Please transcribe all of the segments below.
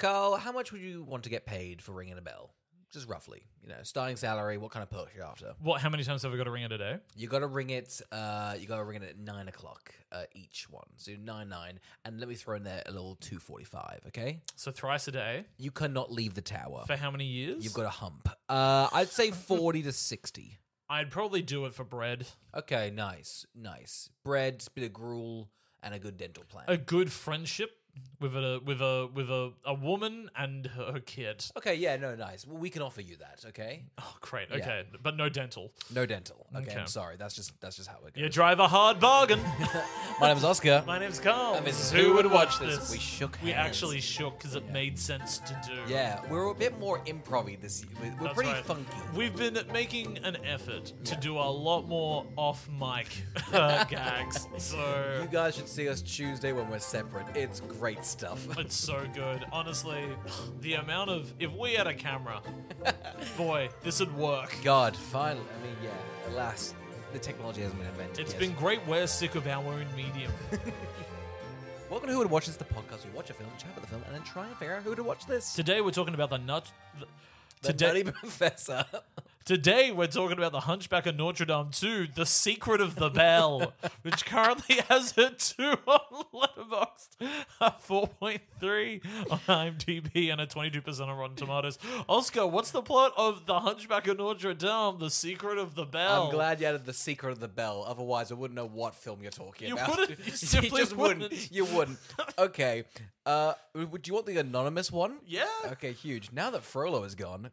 Carl, how much would you want to get paid for ringing a bell? Just roughly, starting salary. What kind of perks you after? What? How many times have we got to ring it a day? You got to ring it. You got to ring it at 9 o'clock each one. So 9, and let me throw in there a little 2:45. Okay. So thrice a day. You cannot leave the tower For how many years? You've got a hump. I'd say 40 to 60. I'd probably do it for bread. Okay, nice. Bread, bit of gruel, and a good dental plan. A good friendship with a woman and her kid. Okay, yeah, no, nice. Well, we can offer you that. Okay. Oh, great. Okay, but no dental. No dental. Okay, Okay. I'm sorry. That's just how it goes. You drive a hard bargain. My name's Oscar. My name's Carl. And this is Who would watch this? We shook hands. We actually shook because it made sense to do. Yeah, we're a bit more improv-y this year. We're That's pretty right. funky. We've been making an effort to do a lot more off-mic gags. So You guys should see us Tuesday when we're separate. It's great stuff. it's so good. Honestly, the amount of... If we had a camera, boy, this would work. God, finally. I mean, yeah, alas, the technology hasn't been invented It's yet. been great. We're sick of our own medium. Welcome to Who Would Watch This, the podcast. We watch a film, chat about the film, and then try and figure out who to watch this. Today we're talking about the Nutty Professor. Today we're talking about the Hunchback of Notre Dame 2, The Secret of the Bell, which currently has a 2 on Letterboxd, a 4.3 on IMDb, and a 22% on Rotten Tomatoes. Oscar, what's the plot of the Hunchback of Notre Dame, The Secret of the Bell? I'm glad you added The Secret of the Bell. Otherwise, I wouldn't know what film you're talking You about. wouldn't. You simply just wouldn't. You wouldn't. Okay. Would you want the anonymous one? Yeah. Okay, huge. Now that Frollo is gone,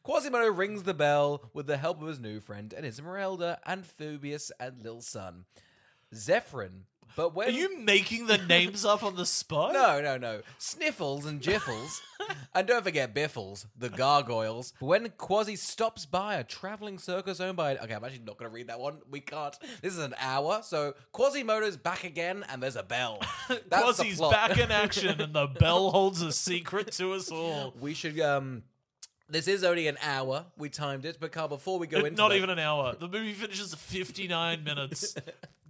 Quasimodo rings the bell with the help of his new friend and Esmeralda and Phoebus and Lil Son. Zephyrin. But when... Are you making the names up on the spot? No. Sniffles and Jiffles. And don't forget Biffles, the gargoyles. When Quasi stops by a traveling circus owned by... Okay, I'm actually not going to read that one. We can't. This is an hour. So Quasimodo's back again and there's a bell. That's Quasi's the plot. back in action and the bell holds a secret to us all. We should... This is only an hour. We timed it. But Carl, before we go into Not that- even an hour. The movie finishes at 59 minutes.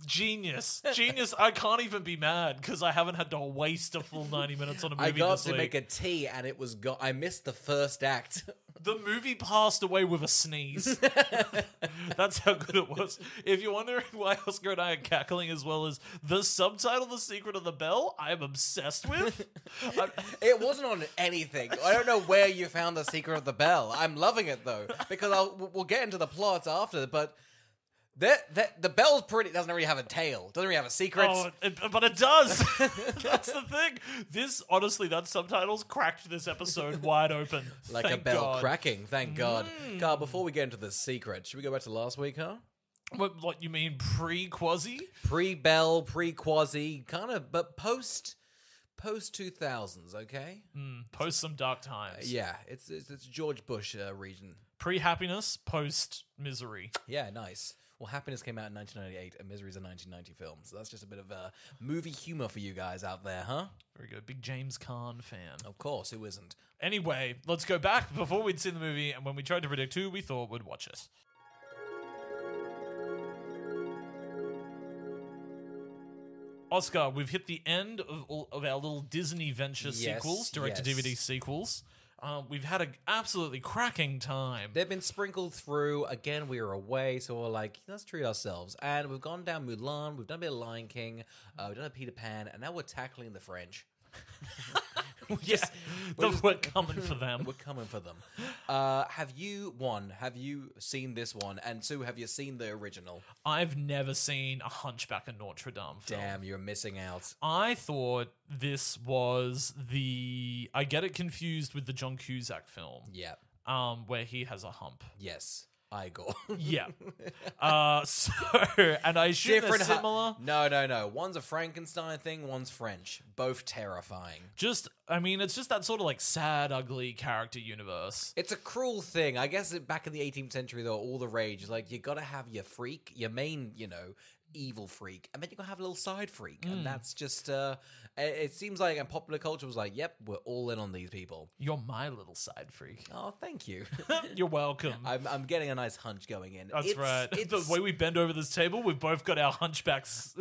Genius. I can't even be mad because I haven't had to waste a full 90 minutes on a movie I got this to week. make a tea and it was I missed the first act. The movie passed away with a sneeze. That's how good it was. If you're wondering why Oscar and I are cackling as well as the subtitle, The Secret of the Bell, I am obsessed with. It wasn't on anything. I don't know where you found The Secret of the Bell. I'm loving it though because we'll get into the plots after, but the bell's pretty. Doesn't really have a tail. Doesn't really have a secret. But it does. That's the thing. That subtitles cracked this episode wide open. Like Thank a bell God. cracking. Thank God. Carl, before we get into the secret, should we go back to last week, huh? What you mean pre-Quasi? Pre-Bell, pre-Quasi, kind of, but post 2000s, okay? Post some dark times. Yeah, it's George Bush region. Pre-happiness, post-misery. Yeah, nice. Well, Happiness came out in 1998, and Misery's a 1990 film, so that's just a bit of movie humor for you guys out there, huh? Very good. Big James Caan fan. Of course, who isn't? Anyway, let's go back before we'd seen the movie and when we tried to predict who we thought would watch it. Oscar, we've hit the end of our little Disney venture sequels, direct-to-DVD sequels. We've had an absolutely cracking time. They've been sprinkled through. Again, we were away, so we're like, let's treat ourselves. And we've gone down Mulan, we've done a bit of Lion King, we've done a Peter Pan, and now we're tackling the French. We're coming for them. We're coming for them. Have you seen this one? And two, have you seen the original? I've never seen a Hunchback of Notre Dame film. Damn, you're missing out. I thought this was I get it confused with the John Cusack film. Yeah. Where he has a hump. Yes. Igor. Yeah. And I assume they're similar. No. One's a Frankenstein thing, one's French. Both terrifying. It's just that sort of like sad, ugly character universe. It's a cruel thing. I guess back in the 18th century, though, all the rage, like, you gotta have your freak, your main, evil freak, and then you're gonna have a little side freak, and that's just it seems like, and popular culture was like, yep, we're all in on these people. You're my little side freak. Oh, thank you. You're welcome. I'm getting a nice hunch going in. That's right. The way we bend over this table, we've both got our hunchbacks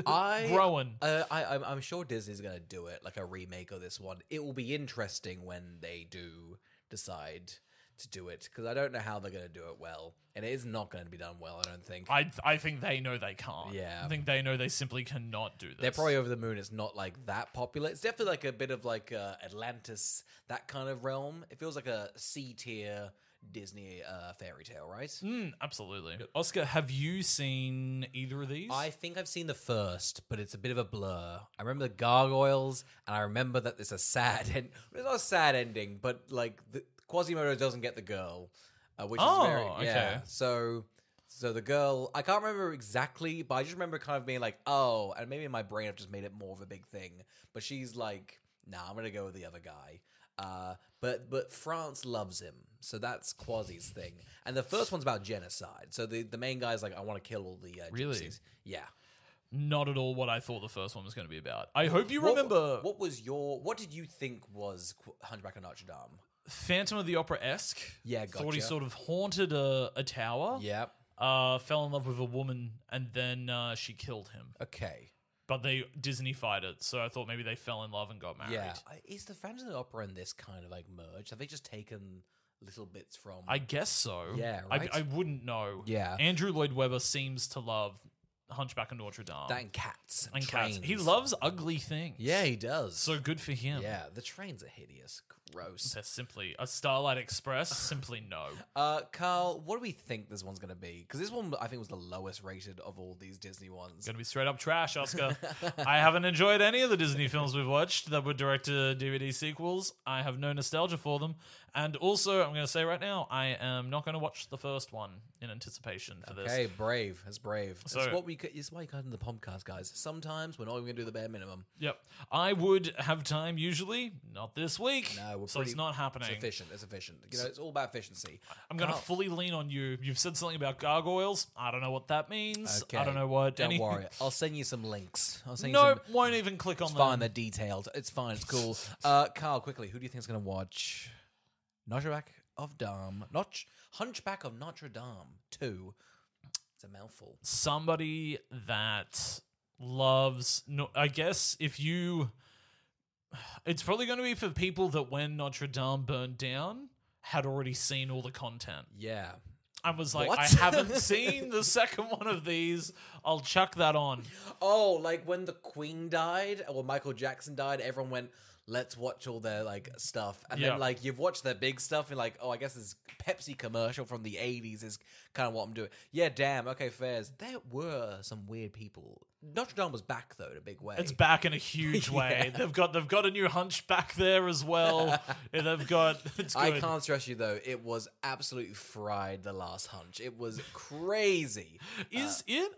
growing. I'm sure Disney's gonna do it, like a remake of this one. It will be interesting when they do decide to do it, because I don't know how they're going to do it well, and it is not going to be done well, I don't think. I think they know they can't. Yeah. I think they know they simply cannot do this. They're probably over the moon. It's not like that popular. It's definitely like a bit of like Atlantis, that kind of realm. It feels like a C-tier Disney fairy tale, right? Absolutely. Oscar, have you seen either of these? I think I've seen the first, but it's a bit of a blur. I remember the gargoyles, and I remember that there's a sad end. It's not a sad ending, but like Quasimodo doesn't get the girl, which is very okay. So the girl, I can't remember exactly, but I just remember kind of being like, oh, and maybe in my brain I've just made it more of a big thing. But she's like, nah, I'm gonna go with the other guy. But France loves him, so that's Quasi's thing. And the first one's about genocide. So the main guy's like, I want to kill all the Really? gypsies. Yeah. Not at all what I thought the first one was going to be about. I hope you remember. What did you think was Hunchback of Notre Dame? Phantom of the Opera-esque. Yeah, gotcha. Thought he sort of haunted a tower. Yep. Fell in love with a woman, and then she killed him. Okay. But they Disney-fied it, so I thought maybe they fell in love and got married. Yeah. Is the Phantom of the Opera and this kind of like merged? Have they just taken little bits from... I guess so. Yeah, right? I wouldn't know. Yeah. Andrew Lloyd Webber seems to love Hunchback of Notre Dame. That and cats. And trains. cats. He loves ugly things. Yeah, he does. So good for him. Yeah, the trains are hideous. Gross. They're simply a Starlight Express. Simply no. Carl, what do we think this one's going to be? Because this one, I think, was the lowest rated of all these Disney ones. Gonna be straight up trash, Oscar. I haven't enjoyed any of the Disney films we've watched that were direct to DVD sequels. I have no nostalgia for them. And also, I'm going to say right now, I am not going to watch the first one in anticipation for this. Okay, brave. That's brave. So- That's why you cut in the podcast, guys. Sometimes we're not even going to do the bare minimum. Yep. I would have time usually, not this week. No, so it's not happening. It's efficient. It's efficient. You know, it's all about efficiency. I'm going to fully lean on you. You've said something about gargoyles. I don't know what that means. Okay. I don't know what. Don't worry. I'll send you some links. I'll send you Nope, some... won't even click on It's them. fine. They're detailed. It's fine. It's cool. Carl, quickly, who do you think is going to watch Hunchback of Dame? Hunchback of Notre Dame 2. It's a mouthful. Somebody that loves... No, I guess if you... It's probably going to be for people that when Notre Dame burned down had already seen all the content. Yeah. I was like, What? I haven't seen the second one of these. I'll chuck that on. Oh, like when the Queen died, or Michael Jackson died, everyone went, let's watch all their like stuff. And Yeah. then like you've watched their big stuff and like, oh, I guess this Pepsi commercial from the 80s is kind of what I'm doing. Yeah, damn, okay, fairs. There were some weird people. Notre Dame was back though in a big way. It's back in a huge way. Yeah. They've got a new Hunchback there as well. And they've got it's good. I can't stress you though, it was absolutely fried the last hunch. It was crazy. Is it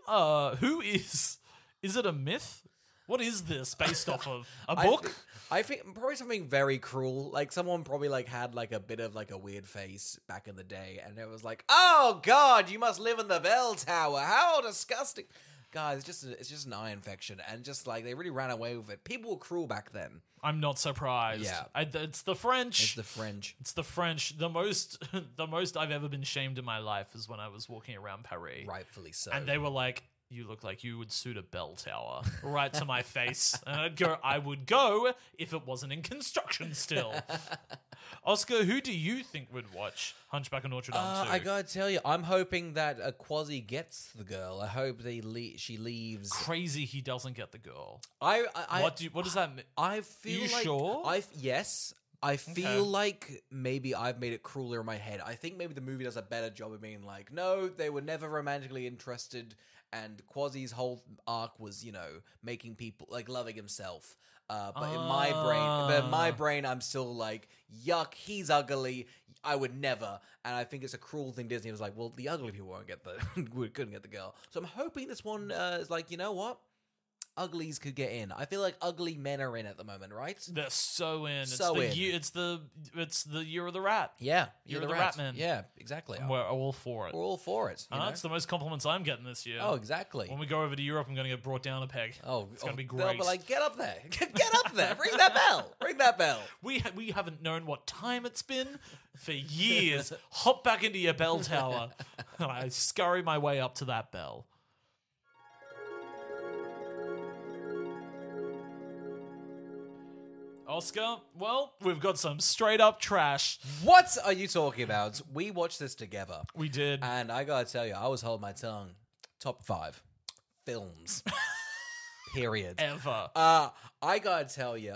is it a myth? What is this based off of? A book? I think probably something very cruel. Like someone probably like had like a bit of like a weird face back in the day, and it was like, "Oh God, you must live in the bell tower. How disgusting!" Guys, it's just an eye infection, and just like they really ran away with it. People were cruel back then. I'm not surprised. Yeah. It's the French. It's the French. It's the French. The most I've ever been shamed in my life is when I was walking around Paris. Rightfully so. And they were like, you look like you would suit a bell tower, right to my face. And I would go if it wasn't in construction still. Oscar, who do you think would watch Hunchback of Notre Dame 2? I gotta tell you, I'm hoping that Quasi gets the girl. I hope she leaves. Crazy he doesn't get the girl. What What does that mean? I feel You like sure? Yes. I feel like maybe I've made it crueler in my head. I think maybe the movie does a better job of being like, no, they were never romantically interested, and Quasi's whole arc was, making people like loving himself. But in my brain, I'm still like, yuck, he's ugly. I would never. And I think it's a cruel thing. Disney was like, well, the ugly people couldn't get the girl. So I'm hoping this one is like, you know what? uglies could get in. I feel like ugly men are in at the moment, right? They're so in. So in. It's the year of the rat. Yeah, You're the rat man. Yeah, exactly. And we're all for it. We're all for it. You know? That's the most compliments I'm getting this year. Oh, exactly. When we go over to Europe, I'm going to get brought down a peg. Oh, it's going to be they'll great. be like, get up there. Get up there. Ring that bell. Ring that bell. We haven't known what time it's been for years. Hop back into your bell tower. And I scurry my way up to that bell. Oscar, well, we've got some straight up trash. What are you talking about? We watched this together. We did. And I gotta tell you, I was holding my tongue. Top 5 films. Period. Ever. I gotta tell you,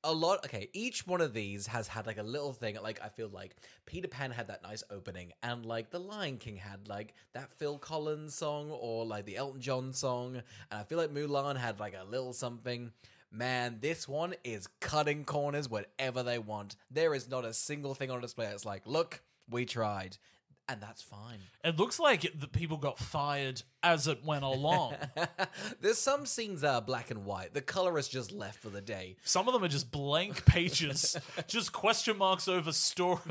a lot. Okay, each one of these has had like a little thing. Like I feel like Peter Pan had that nice opening, and like The Lion King had like that Phil Collins song or like the Elton John song, and I feel like Mulan had like a little something. Man, this one is cutting corners wherever they want. There is not a single thing on display that's like, look, we tried. And that's fine. It looks like the people got fired as it went along. There's some scenes that are black and white. The colorist just left for the day. Some of them are just blank pages. Just question marks over story.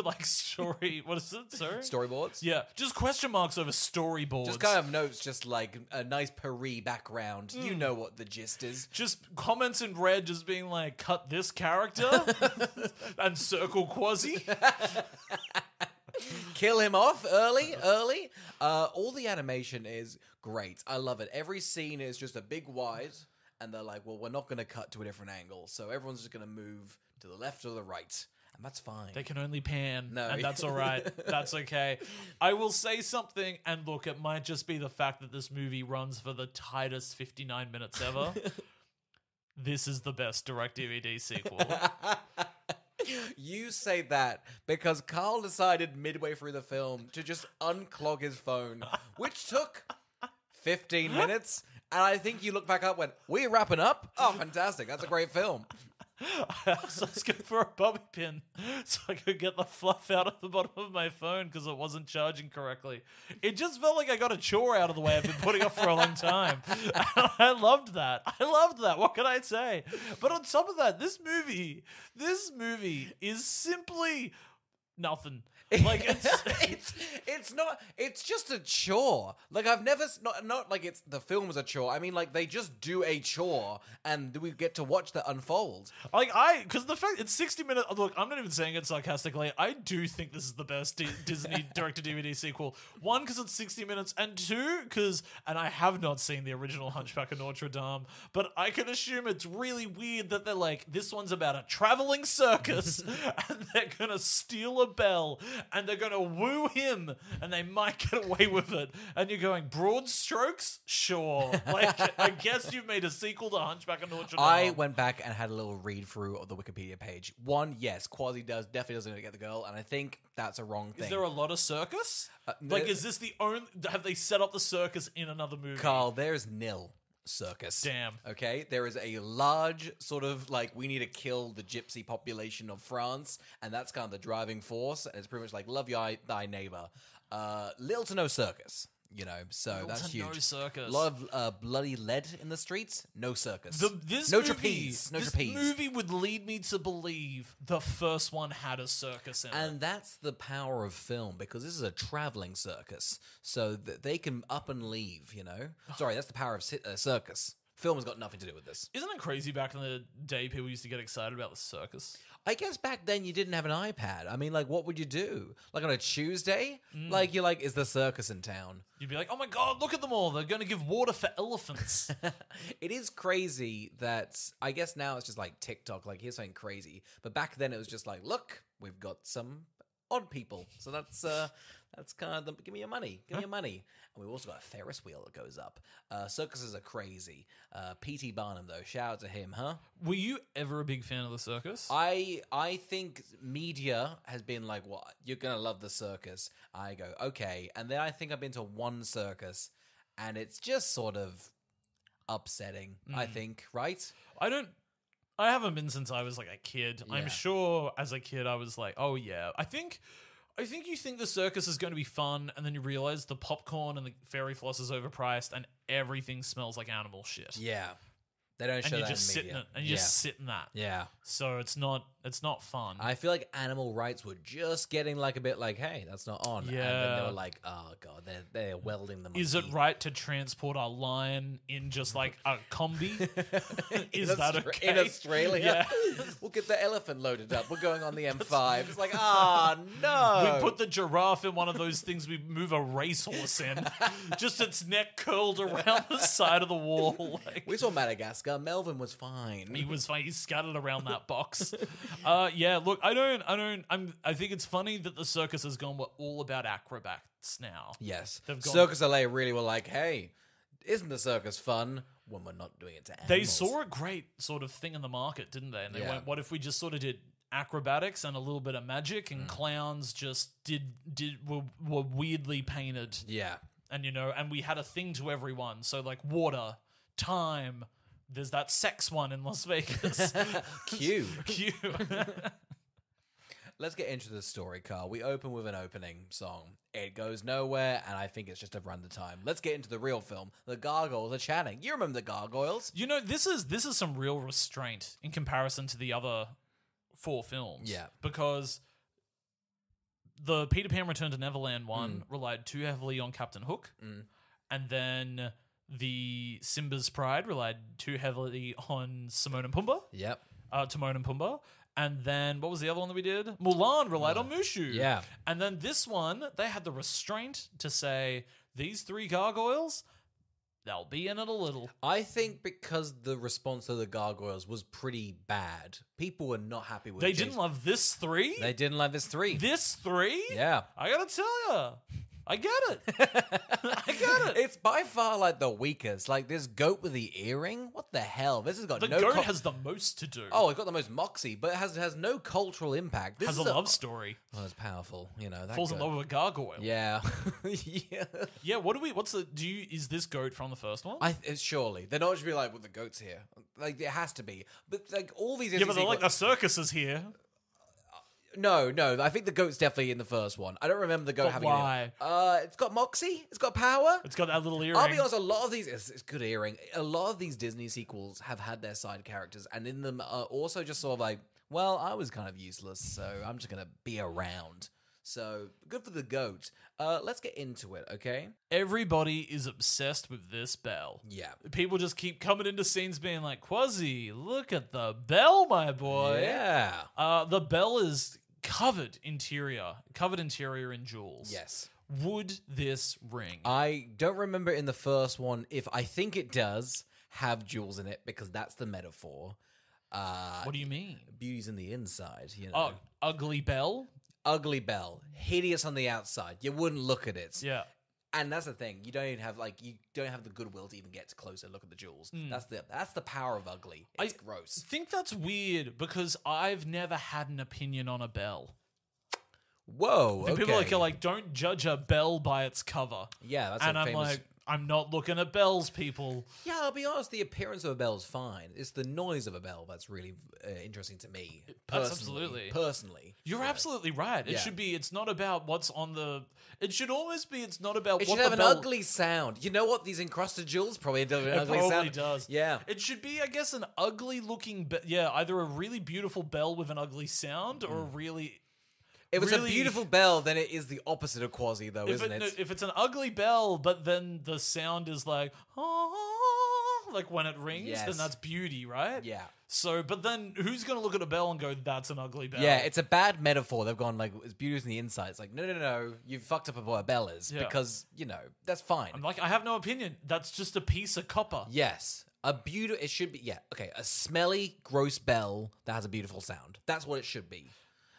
What is it, sorry? Storyboards? Yeah, just question marks over storyboards. Just kind of notes, just like a nice Paris background. You know what the gist is. Just comments in red just being like, cut this character and circle Quasi. Kill him off early. All the animation is great. I love it. Every scene is just a big wide, and they're like, well, we're not going to cut to a different angle, so everyone's just going to move to the left or the right, and that's fine. They can only pan, No. and that's all right. That's okay. I will say something, and look, it might just be the fact that this movie runs for the tightest 59 minutes ever. This is the best direct-DVD sequel. You say that because Carl decided midway through the film to just unclog his phone, which took 15 minutes. And I think you look back up when we're wrapping up. Oh, fantastic. That's a great film. I was asking for a bobby pin so I could get the fluff out of the bottom of my phone because it wasn't charging correctly. It just felt like I got a chore out of the way I've been putting off for a long time. I loved that. What can I say? But on top of that, this movie is simply nothing. Like it's just a chore. Like I've never not like it's the film is a chore. I mean like they just do a chore and we get to watch that unfold. Because the fact it's 60 minutes. Look, I'm not even saying it sarcastically. I do think this is the best Disney direct-to-DVD sequel. One, because it's 60 minutes, and two, and I have not seen the original Hunchback of Notre Dame, but I can assume it's really weird that they're like, this one's about a traveling circus, and they're gonna steal a bell. And they're going to woo him, and they might get away with it. And you're going, broad strokes? Sure. Like, I guess you've made a sequel to Hunchback of Notre Dame. I went back and had a little read through of the Wikipedia page. One, yes, Quasi definitely doesn't get the girl, and I think that's a wrong thing. Is there a lot of circus? Is this the only... Have they set up the circus in another movie? Carl, there's nil circus. Damn. Okay? There is a large sort of like we need to kill the gypsy population of France, and that's kind of the driving force, and it's pretty much like love thy neighbor. Little to no circus. You know, so that's huge. No circus. A lot of bloody lead in the streets. No circus. This movie would lead me to believe the first one had a circus in it. And that's the power of film, because this is a traveling circus. So that they can up and leave, you know? Sorry, that's the power of circus. Film has got nothing to do with this. Isn't it crazy back in the day people used to get excited about the circus? I guess back then you didn't have an iPad. I mean, like, what would you do? Like, on a Tuesday? Like, you're like, is the circus in town? You'd be like, oh my God, look at them all. They're going to give water for elephants. It is crazy that, I guess now it's just like TikTok, like, here's something crazy. But back then it was just like, look, we've got some odd people. So that's kind of the, give me your money. And we've also got a Ferris wheel that goes up. Circuses are crazy. P.T. Barnum, though, shout out to him, huh? Were you ever a big fan of the circus? I think media has been like, what? You're going to love the circus. I go, okay. And then I think I've been to one circus, and it's just sort of upsetting, I think, right? I haven't been since I was like a kid. Yeah. I'm sure as a kid I was like, oh yeah. I think you think the circus is going to be fun, and then you realize the popcorn and the fairy floss is overpriced, and everything smells like animal shit. Yeah. They don't and show you that just in sit media. in it, and you just sit in that. Yeah. So it's not fun. I feel like animal rights were just getting like a bit like, hey, that's not on. And then they Yeah. were like, oh god, they're welding them. Is it right to transport our lion in just like a combi? Is that okay? In Australia? Yeah. We'll get the elephant loaded up. We're going on the M5. It's like, no. We put the giraffe in one of those things we move a racehorse in. Just its neck curled around the side of the wall. Like, We saw Madagascar. Melvin was fine. he was fine. He scattered around that box. Yeah, look, I think it's funny that the circus has gone all about acrobats now. Yes. They've gone- Circus LA really were like, hey, isn't the circus fun when we're not doing it to animals? They saw a great sort of thing in the market, didn't they? And they Yeah. went, what if we just sort of did acrobatics and a little bit of magic, and clowns just were weirdly painted. Yeah. And and we had a thing to everyone. So like water, time, there's that sex one in Las Vegas. Cute. Cute. Let's get into the story, Carl. We open with an opening song. It goes nowhere, and I think it's just to run the time. Let's get into the real film. The gargoyles are chatting. You remember the gargoyles? This is some real restraint in comparison to the other 4 films. Yeah. Because the Peter Pan Return to Neverland one relied too heavily on Captain Hook. And then the Simba's Pride relied too heavily on Timon and Pumbaa. Yep. Timon and Pumbaa. And then, what was the other one that we did? Mulan relied on Mushu. Yeah. And then this one, they had the restraint to say, these 3 gargoyles, they'll be in it a little. I think because the response to the gargoyles was pretty bad, people were not happy with it. They didn't love this 3? They didn't love this 3. This 3? Yeah. I gotta tell ya. I get it. I get it. It's by far like the weakest. Like this goat with the earring. What the hell? This has got The no. goat has the most to do. Oh, it's got the most moxie, but it has no cultural impact. This has a is love story. Oh, it's powerful. That Falls in goat. love with a gargoyle. Yeah, yeah. Yeah. Is this goat from the first one? It's surely they're not just be like, well, the goat's here. Like it has to be. But like all these. Yeah, but they're like the circus is here. No. I think the goat's definitely in the first one. I don't remember the goat But having. why? It's got moxie. It's got power. It's got that little earring. I'll be honest, a lot of these, it's good earring. A lot of these Disney sequels have had their side characters, and in them are also just sort of like, well, I was kind of useless, so I'm just going to be around. So, good for the goat. Let's get into it, okay? Everybody is obsessed with this bell. Yeah. People just keep coming into scenes being like, Quasi, look at the bell, my boy. Yeah. The bell is covered interior in jewels. Yes. Would this ring? I don't remember in the first one if I think it does have jewels in it, because that's the metaphor. What do you mean? Beauty's in the inside, Oh, ugly bell? Ugly bell, hideous on the outside. You wouldn't look at it. Yeah. And that's the thing. You don't even have the goodwill to even get close and look at the jewels. That's the power of ugly. It's gross. I think that's weird because I've never had an opinion on a bell. Whoa. And people are like, don't judge a bell by its cover. Yeah, that's and a I'm famous... like, I'm not looking at bells, people. Yeah, I'll be honest, the appearance of a bell is fine. It's the noise of a bell that's really interesting to me. That's absolutely. Personally. You're absolutely right. It should be, it's not about what's on the... It should almost be, it's not about It what should have the an bell... ugly sound. You know what? These encrusted jewels probably do an It ugly probably sound. does. Yeah. It should be, I guess, an ugly looking... Yeah, either a really beautiful bell with an ugly sound or a really... If it's really- a beautiful bell, then it is the opposite of Quasi, though, isn't it? If it's an ugly bell, but then the sound is like... like when it rings, Yes. then that's beauty, right? Yeah. So, but then who's going to look at a bell and go, that's an ugly bell? Yeah, it's a bad metaphor. They've gone like, it's beauty's in the inside. It's like, no, you've fucked up what a bell is. Yeah. Because, that's fine. I'm like, I have no opinion. That's just a piece of copper. Yes. It should be, okay, a smelly, gross bell that has a beautiful sound. That's what it should be.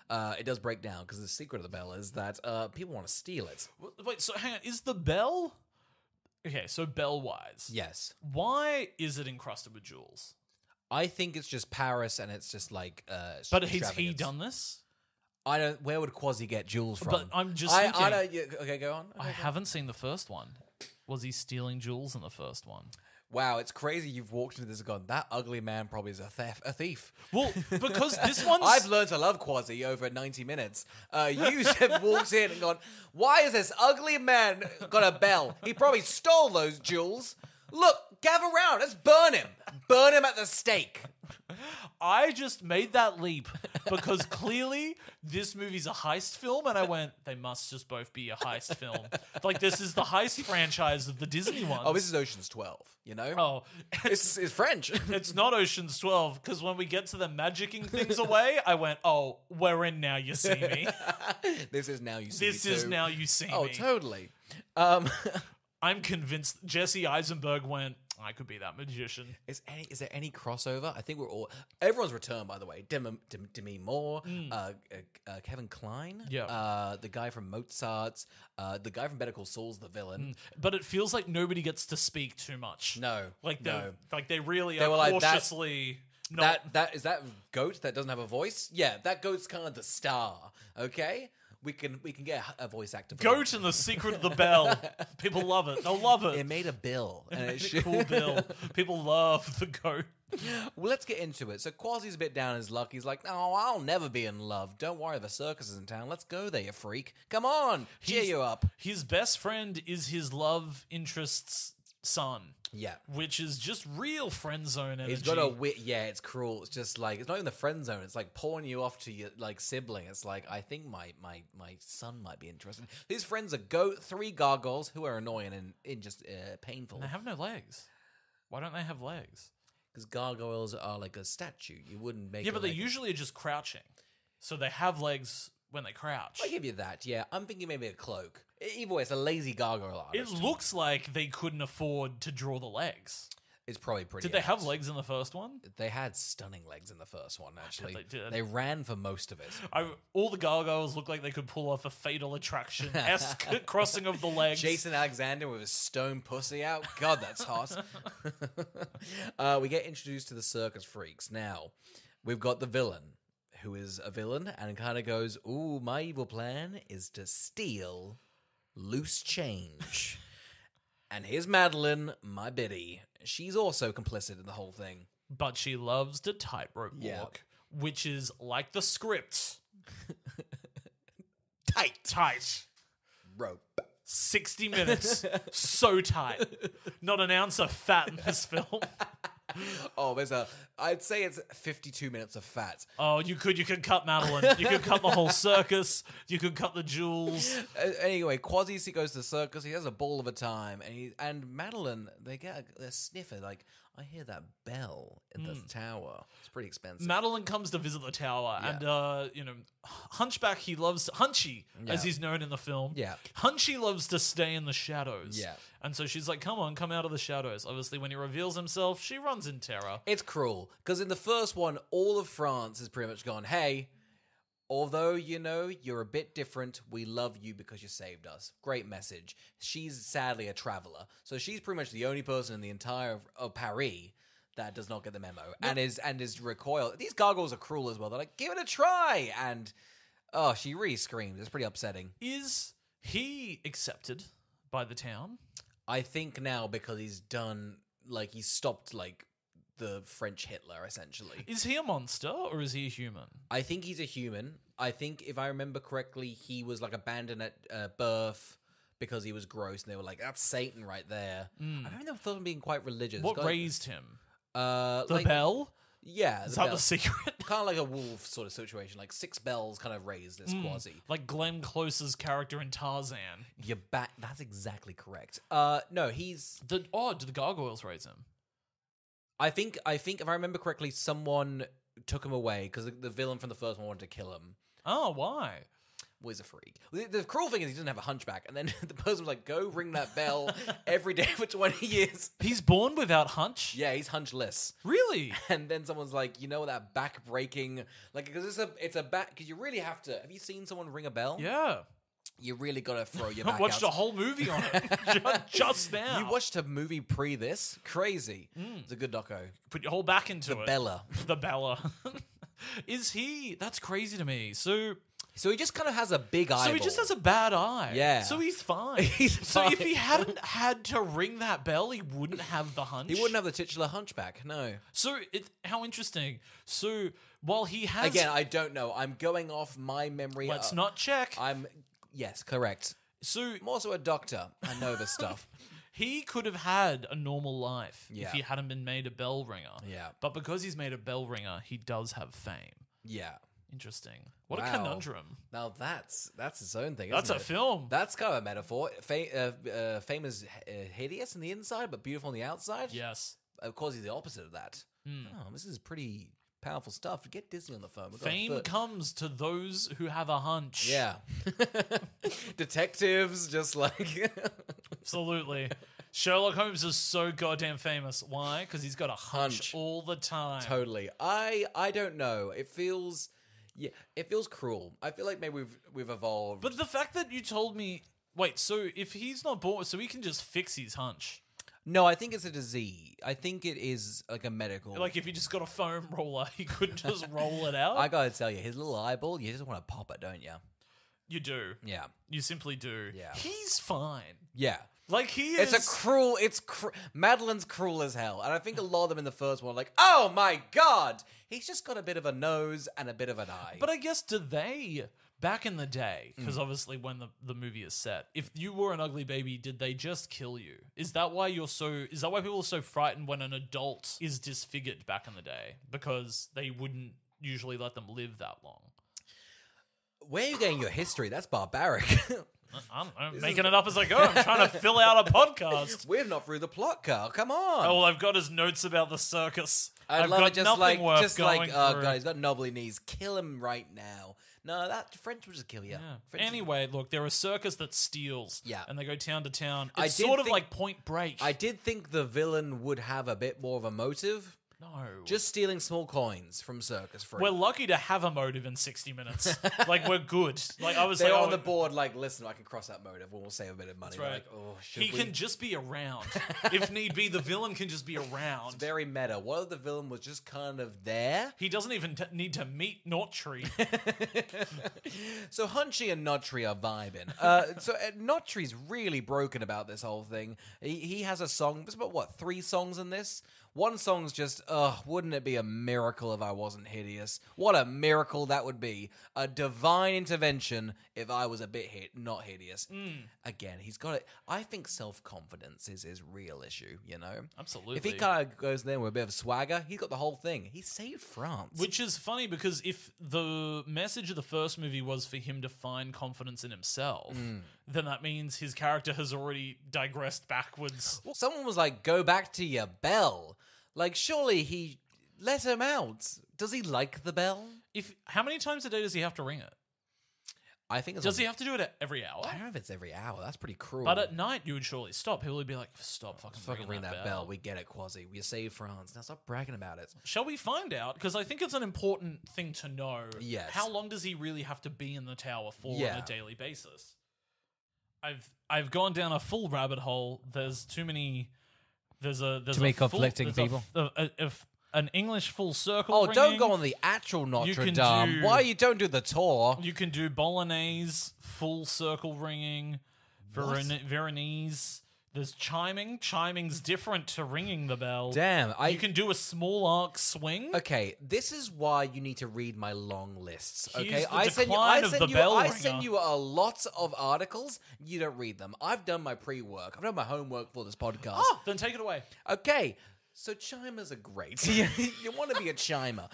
It does break down because the secret of the bell is that people want to steal it. Wait, so hang on. Is the bell... Okay, so bell-wise. Yes. Why is it encrusted with jewels? I think it's just Paris and it's just like But has he extravagance. done this? I don't. Where would Quasi get jewels from? But I'm just I thinking... don't. Yeah, okay, go on. I haven't seen the first one. Was he stealing jewels in the first one? Wow, it's crazy you've walked into this and gone, that ugly man probably is a thief. Well, because this one's... I've learned to love Quasi over 90 minutes. You have walked in and gone, why is this ugly man got a bell? He probably stole those jewels. Look, gather round. Let's burn him. Burn him at the stake. I just made that leap because clearly this movie's a heist film, and I went, they must just both be a heist film. Like, this is the heist franchise of the Disney ones. Oh, this is Ocean's 12, you know? Oh, It's French. it's not Ocean's 12, because when we get to the magicking things away, I went, oh, we're in Now You See Me. This is Now You See This Me is too. Now You See Oh, Me. totally. I'm convinced Jesse Eisenberg went, I could be that magician. Is there any crossover? I think everyone's returned, by the way. Demi Moore, Kevin Kline, the guy from Mozart, the guy from Better Call Saul's the villain. But it feels like nobody gets to speak too much. No, Like no. they really They are were like, cautiously not. That is that goat that doesn't have a voice. Yeah, that goat's kind of the star. Okay, we can get a voice actor. For Goat and the Secret of the Bell. People love it. They'll love It it. made a bill, and it It's a should. cool bill. People love the goat. Well, let's get into it. So Quasi's a bit down his luck. He's like, "No, I'll never be in love. Don't worry, the circus is in town. Let's go there, you freak. Come on, cheer you up." His best friend is his love interest's son. Yeah. Which is just real friend zone energy. He's got a yeah, it's cruel. It's just like, it's not even the friend zone. It's like pulling you off to your like sibling. It's like, I think my son might be interested. His friends are 3 gargoyles who are annoying and just painful. They have no legs. Why don't they have legs? Because gargoyles are like a statue. You wouldn't make Yeah, but they like, usually are just crouching. So they have legs when they crouch. I give you that, yeah. I'm thinking maybe a cloak. Either way, it's a lazy gargoyle It artist. looks like they couldn't afford to draw the legs. It's probably pretty Did they have apt. legs in the first one? They had stunning legs in the first one, actually. They did. They ran for most of it. All the gargoyles look like they could pull off a Fatal Attraction-esque crossing of the legs. Jason Alexander with his stone pussy out. God, that's hot. We get introduced to the circus freaks. Now, we've got the villain, who is a villain, and kind of goes, ooh, my evil plan is to steal loose change. And here's Madeline, my biddy. She's also complicit in the whole thing. But she loves to tightrope Yeah. walk, which is like the script. Tight. Rope. 60 minutes. So tight. Not an ounce of fat in this film. Oh, I'd say it's 52 minutes of fat. Oh, you could cut Madeline. You could cut the whole circus. You could cut the jewels. Anyway, Quasi goes to the circus. He has a ball of a time, and Madeline, they get a sniffer. Like, I hear that bell in the tower. It's pretty expensive. Madeline comes to visit the tower, and Hunchback, Hunchy, as he's known in the film. Yeah. Hunchy loves to stay in the shadows. Yeah. And so she's like, come out of the shadows. Obviously, when he reveals himself, she runs in terror. It's cruel because in the first one, all of France is pretty much gone, hey, although, you're a bit different, we love you because you saved us. Great message. She's sadly a traveler. So she's pretty much the only person in the entire of Paris that does not get the memo and is recoil. These gargoyles are cruel as well. They're like, give it a try. And, she really screams. It's pretty upsetting. Is he accepted by the town? I think now because he's done, he stopped, the French Hitler, essentially. Is he a monster or is he a human? I think he's a human. I think, if I remember correctly, he was, abandoned at birth because he was gross, and they were like, that's Satan right there. I remember the film being quite religious. What raised him? The Bell? Yeah. Is that the secret? Kind of like a wolf sort of situation. 6 bells kind of raised this Quasi. Like Glenn Close's character in Tarzan. That's exactly correct. No, he's... Did the gargoyles raise him? I think if I remember correctly, someone took him away because the villain from the first one wanted to kill him. Oh, why? Well, he's a freak. The cruel thing is he doesn't have a hunchback, and then the person was like, "Go ring that bell every day for 20 years." He's born without hunch? Yeah, he's hunchless. Really? And then someone's like, that back breaking, because it's a back. Because you really have to. Have you seen someone ring a bell? Yeah. You really got to throw your back I watched out. a whole movie on it just now. You watched a movie pre this? Crazy. It's a good doco. Put your whole back into it. Bella. The Bella. Is he? That's crazy to me. So he just kind of has a big eyeball. So he just has a bad eye. Yeah. So he's fine. So if he hadn't had to ring that bell, he wouldn't have the hunch. He wouldn't have the titular hunchback. No. So how interesting. So while he has... Again, I don't know. I'm going off my memory. Let's not check. Yes, correct. So I'm also a doctor. I know this stuff. He could have had a normal life Yeah. if he hadn't been made a bell ringer. Yeah. But because he's made a bell ringer, he does have fame. Yeah. Interesting. What a Wow. conundrum. Now that's its own thing. That's isn't a it? film. That's kind of a metaphor. Fame is hideous on the inside, but beautiful on the outside. Yes. Of course, he's the opposite of that. Oh, this is pretty powerful stuff. Get Disney on the phone. We've got a Fame foot. comes to those who have a hunch. Yeah. Detectives, just like. Absolutely. Sherlock Holmes is so goddamn famous. Why? Because he's got a hunch all the time. Totally. I don't know. It feels. Yeah, it feels cruel. I feel like maybe we've evolved. But the fact that you told me, wait, so if he's not born, so he can just fix his hunch. No, I think it's a disease. I think it is like a medical. Like if he just got a foam roller, he could just roll it out. I gotta tell you, his little eyeball, you just want to pop it, don't you? You do. Yeah. You simply do. Yeah. He's fine. Yeah. Like he is. It's a cruel. Madeline's cruel as hell, and I think a lot of them in the first one are like, oh my god, he's just got a bit of a nose and a bit of an eye. But I guess do they back in the day? Because obviously, when the movie is set, if you were an ugly baby, did they just kill you? Is that why you're so? Is that why people are so frightened when an adult is disfigured back in the day? Because they wouldn't usually let them live that long. Where are you getting your history? That's barbaric. I'm making it up as I go. I'm trying to fill out a podcast. We're not through the plot, Carl. Come on. All I've got is notes about the circus. I'd love got it just nothing like, worth going oh through. god, he's got knobbly knees. Kill him right now. No, that French will just kill you. Yeah. French- Anyway, look, they're a circus that steals. Yeah. And they go town to town. I It's did sort of think- like Point Break. I did think the villain would have a bit more of a motive. No. Just stealing small coins from circus free. We're lucky to have a motive in 60 minutes. Like, we're good. Like, I was They're like, on the board like, listen, I can cross that motive. We'll save a bit of money. That's We're right. like, oh, should He we? can just be around. If need be, the villain can just be around. It's very meta. What if the villain was just kind of there? He doesn't even need to meet Notre. So Hunchy and Notre are vibing. Notre's really broken about this whole thing. He has a song. There's about, what, 3 songs in this? One song's just, wouldn't it be a miracle if I wasn't hideous? What a miracle that would be. A divine intervention if I was a bit not hideous. Again, he's got it. I think self-confidence is his real issue, you know? Absolutely. If he kind of goes there with a bit of swagger, he's got the whole thing. He saved France. Which is funny because if the message of the first movie was for him to find confidence in himself, then that means his character has already digressed backwards. Well, someone was like, go back to your bell. Like, surely he let him out. Does he like the bell? How many times a day does he have to ring it? I think it's Does he have to do it every hour? I don't know if it's every hour. That's pretty cruel. But at night, you would surely stop. People would be like, stop fucking ring ringing that bell. We get it, Quasi. We save France. Now stop bragging about it. Shall we find out? Because I think it's an important thing to know. Yes. How long does he really have to be in the tower for on Yeah. a daily basis? I've gone down a full rabbit hole. There's too many. There's Too many conflicting people. An English full circle. Oh, ringing. don't go on the actual Notre can Dame. do- Why you don't do the tour? You can do Bolognese full circle ringing. Veronese. There's chiming. Chiming's different to ringing the bell. Damn. You can do a small arc swing. Okay, this is why you need to read my long lists. Here's Okay, the I send decline of the bell I send ringer. you a lot of articles. You don't read them. I've done my pre-work. I've done my homework for this podcast. Oh, then take it away. Okay, so chimers are great. you want to be a chimer.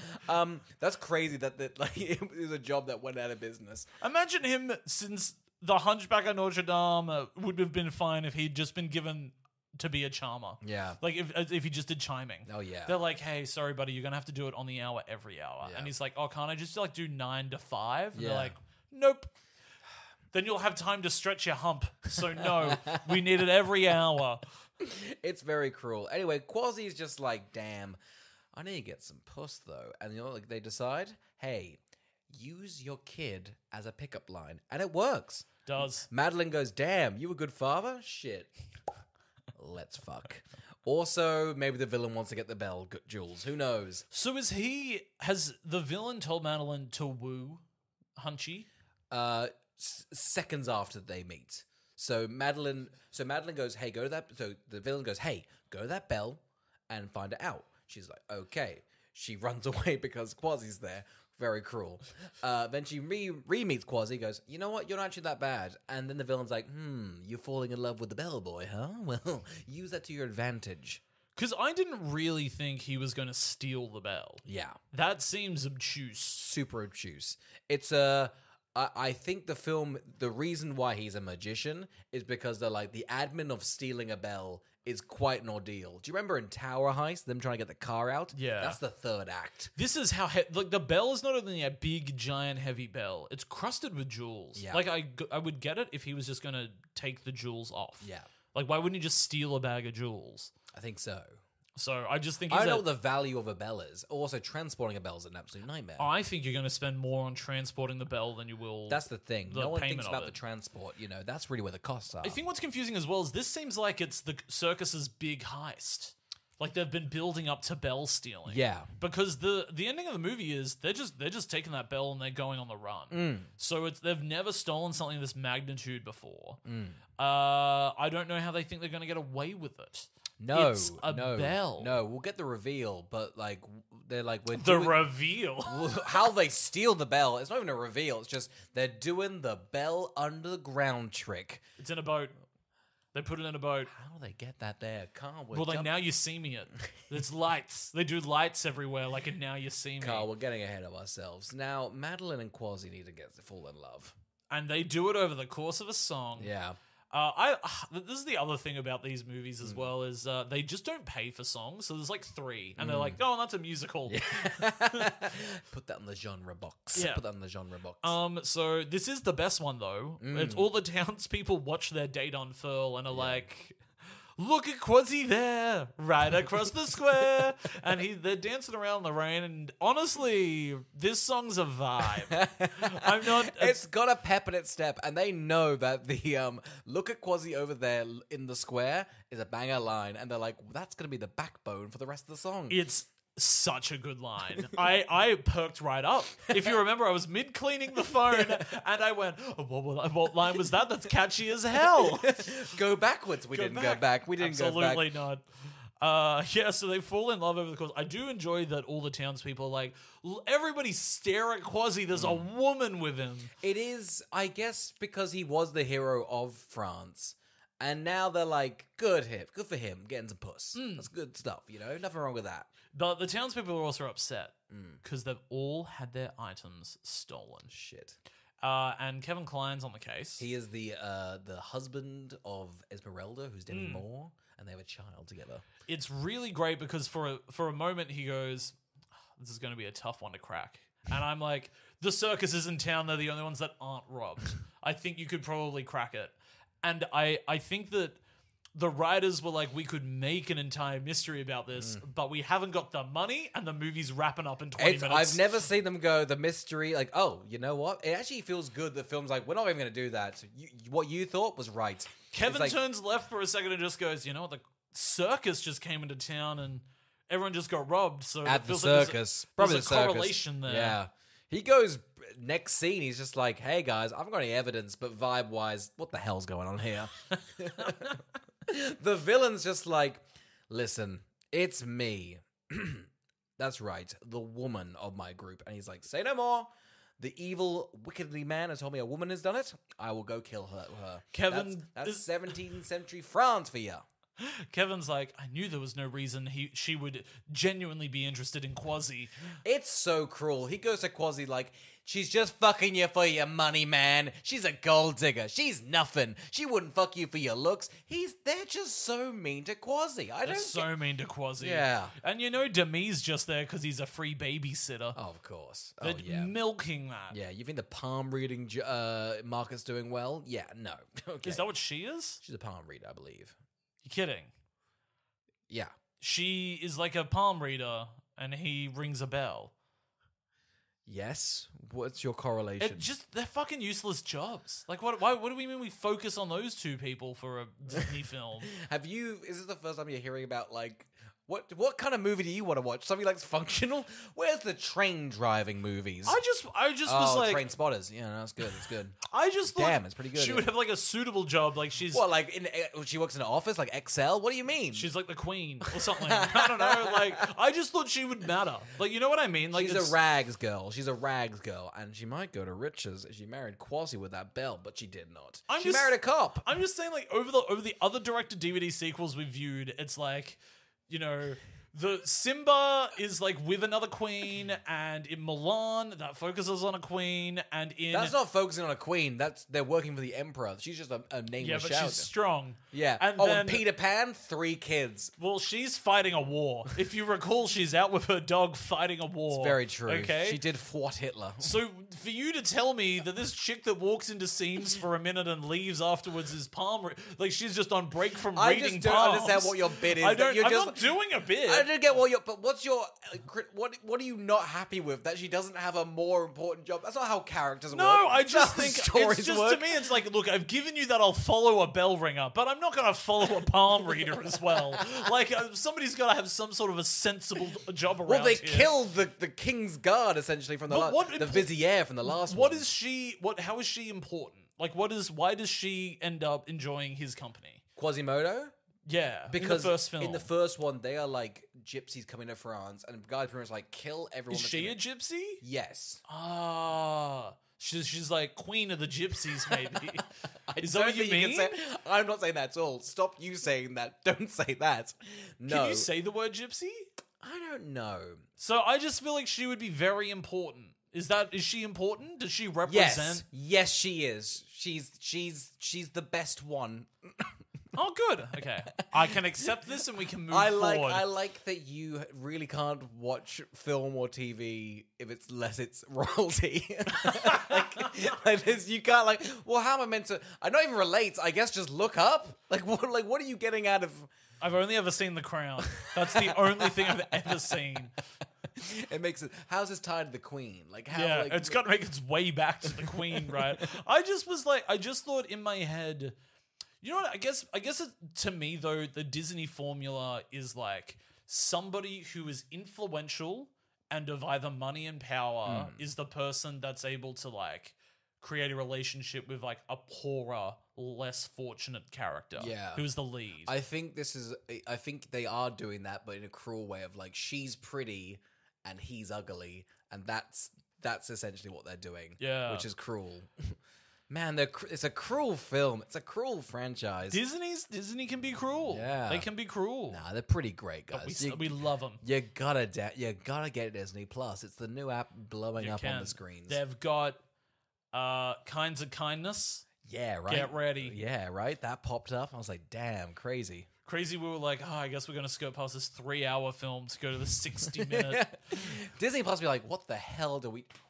That's crazy that like it was a job that went out of business. Imagine him since the Hunchback of Notre Dame would have been fine if he'd just been given to be a charmer. Yeah. Like if he just did chiming. Oh, yeah. They're like, hey, sorry, buddy, you're gonna have to do it on the hour every hour. Yeah. And he's like, oh, can't I just like do 9 to 5? And Yeah. they're like, nope. Then you'll have time to stretch your hump. So no, we need it every hour. It's very cruel. Anyway, Quasi's just like, damn, I need to get some puss though. And you know, like they decide, hey, use your kid as a pickup line, and it works. Does. Madeline goes, damn, you a good father? Shit. Let's fuck. Also, maybe the villain wants to get the bell, Jules. Who knows? So has the villain told Madeline to woo Hunchy? Seconds after they meet. So Madeline goes, hey, go to that. So the villain goes, hey, go to that bell and find it out. She's like, okay. She runs away because Quasi's there. Very cruel. Then she re-meets Quasi, goes, you know what, you're not actually that bad. And then the villain's like, you're falling in love with the bellboy, huh? Well, use that to your advantage. Because I didn't really think he was going to steal the bell. Yeah. That seems obtuse. Super obtuse. It's I think the film, the reason why he's a magician is because they're like, the admin of stealing a bell is quite an ordeal. Do you remember in Tower Heist, them trying to get the car out? Yeah. That's the third act. This is how like the bell is not only a big, giant, heavy bell. It's crusted with jewels. Yeah. Like I would get it if he was just going to take the jewels off. Yeah. Like why wouldn't he just steal a bag of jewels? I think so. So I just think I don't know what the value of a bell is. Also, transporting a bell is an absolute nightmare. I think you're going to spend more on transporting the bell than you will. That's the thing. the No one payment thinks of about it. the transport. You know, that's really where the costs are. I think what's confusing as well is this seems like it's the circus's big heist. Like they've been building up to bell stealing. Yeah. Because the ending of the movie is they're just taking that bell and they're going on the run. So they've never stolen something of this magnitude before. I don't know how they think they're going to get away with it. No, It's a bell. No, we'll get the reveal, but like they're like we're The doing reveal. how they steal the bell. It's not even a reveal. It's just they're doing the bell under the ground trick. It's in a boat. They put it in a boat. How do they get that there? Carl, Well, like Now You See Me it. There's lights. They do lights everywhere, like in Now You See Me. Carl, we're getting ahead of ourselves. Now, Madeline and Quasi need to fall in love. And they do it over the course of a song. Yeah. This is the other thing about these movies as well is they just don't pay for songs. So there's like 3, and they're like, "Oh, that's a musical." Put that in the genre box. Yeah. Put that in the genre box. So this is the best one though. It's all the townspeople watch their date unfurl and are like, "Look at Quasi there, right across the square," and they're dancing around in the rain. And honestly, this song's a vibe. I'm not. It's got a pep in its step, and they know that the look at Quasi over there in the square is a banger line, and they're like, that's going to be the backbone for the rest of the song. It's such a good line. I perked right up. If you remember, I was mid-cleaning the phone, and I went, what line was that? That's catchy as hell. Go backwards. We didn't go back. We didn't go back. Absolutely not. Yeah, so they fall in love over the course. I do enjoy that all the townspeople are like, everybody stare at Quasi. There's a woman with him. It is, I guess, because he was the hero of France. And now they're like, good for him, getting some puss. That's good stuff, you know? Nothing wrong with that. But the townspeople are also upset because they've all had their items stolen. Shit. And Kevin Kline's on the case. He is the husband of Esmeralda, who's Demi Moore, and they have a child together. It's really great because for a moment he goes, this is going to be a tough one to crack. And I'm like, the circus is in town. They're the only ones that aren't robbed. I think you could probably crack it. And I think that the writers were like, we could make an entire mystery about this, but we haven't got the money, and the movie's wrapping up in 20 minutes. I've never seen them go, the mystery, like, oh, you know what? It actually feels good. The film's like, we're not even going to do that. What you thought was right. Kevin turns left for a second and just goes, you know what? The circus just came into town, and everyone just got robbed. So At it the feels circus. Like Probably there's the a circus. correlation there. Yeah. He goes, next scene, he's just like, hey, guys, I haven't got any evidence, but vibe-wise, what the hell's going on here? The villain's just like, listen, it's me. That's right, the woman of my group. And he's like, say no more. The evil, wickedly man has told me a woman has done it. I will go kill her. Kevin That's is- 17th century France for you. Kevin's like, I knew there was no reason she would genuinely be interested in Quasi. It's so cruel. He goes to Quasi like, she's just fucking you for your money, man. She's a gold digger. She's nothing. She wouldn't fuck you for your looks. They're just so mean to Quasi. They're so mean to Quasi. Yeah. And you know Demi's just there because he's a free babysitter. Oh, of course. They're Oh, yeah. milking that. Yeah, you think the palm reading market's doing well? Yeah, no. Okay. Is that what she is? She's a palm reader, I believe. You kidding? Yeah. She is like a palm reader and he rings a bell. Yes. What's your correlation? They're fucking useless jobs. Like, what do we mean we focus on those two people for a Disney film? Is this the first time you're hearing about, like, What kind of movie do you want to watch? Something like functional? Where's the train driving movies? I just was like, Train Spotters. Yeah, no, that's good. That's good. I just thought, Damn, it's pretty good. She would have like a suitable job, like she's What, like she works in an office, like Excel? What do you mean? she's like the queen or something. I don't know. Like I just thought she would matter. Like you know what I mean? Like She's a rags girl. She's a rags girl, and she might go to riches if she married Quasi with that bell, but she did not. She married a cop. I'm just saying, like over the other direct-to-DVD sequels we viewed, it's like, you know, the Simba is like with another queen, and in Milan that focuses on a queen, and in That's not focusing on a queen. They're working for the emperor. She's just a nameless yeah, but shouter. she's strong. Yeah. and and Peter Pan, 3 kids. Well, she's fighting a war. If you recall, she's out with her dog fighting a war. It's very true. Okay, She did thwart Hitler. So for you to tell me that this chick that walks into scenes for a minute and leaves afterwards is palm, like she's just on break from I reading just don't palms. understand what your bit is. I don't. You're I'm just, not doing a bit. I don't get what your. But what's your? What are you not happy with? That she doesn't have a more important job? That's not how characters work. No, I That's just how think stories it's just work. to me. It's like, look, I've given you that I'll follow a bell ringer, but I'm not going to follow a palm reader as well. Like somebody's got to have some sort of a sensible job around. Well, they here. killed the king's guard essentially from the the vizier from the last What one. is she? What? How is she important? Like, what is? Why does she end up enjoying his company? Quasimodo? Yeah, Because in the first film. in the first one, they are like gypsies coming to France, and the guy pretty much like kill everyone. Is that's she in a it. gypsy? Yes. Ah, she's like queen of the gypsies, maybe. Is that don't what you think mean? can say- I'm not saying that at all. Stop you saying that. Don't say that. No. Can you say the word gypsy? I don't know. So I just feel like she would be very important. Is she important? Does she represent? Yes, she is. She's the best one. Oh, good. Okay, I can accept this, and we can move I forward. like that you really can't watch film or TV if it's less it's royalty. like this, you can't like. Well, how am I meant to? I don't even relate. I guess just look up. Like what are you getting out of? I've only ever seen The Crown. That's the only thing I've ever seen. It makes it. How's this tied to the Queen? Like how? Yeah, like, it's got to make its way back to the Queen, right? I just thought in my head, you know what? I guess to me though, the Disney formula is like somebody who is influential and of either money and power is the person that's able to like create a relationship with like a poorer, less fortunate character. Yeah. Who's the lead. I think I think they are doing that, but in a cruel way of like she's pretty and he's ugly, and that's essentially what they're doing. Yeah. Which is cruel. Man, it's a cruel film. It's a cruel franchise. Disney can be cruel. Yeah. They can be cruel. Nah, they're pretty great, But guys. we love them. You gotta get Disney Plus. It's the new app blowing up on the screens. They've got Kinds of Kindness. Yeah, right. Get ready. Yeah, right. That popped up. I was like, damn, crazy. Crazy, we were like, I guess we're going to skirt past this 3-hour film to go to the 60-minute. Disney Plus be like, what the hell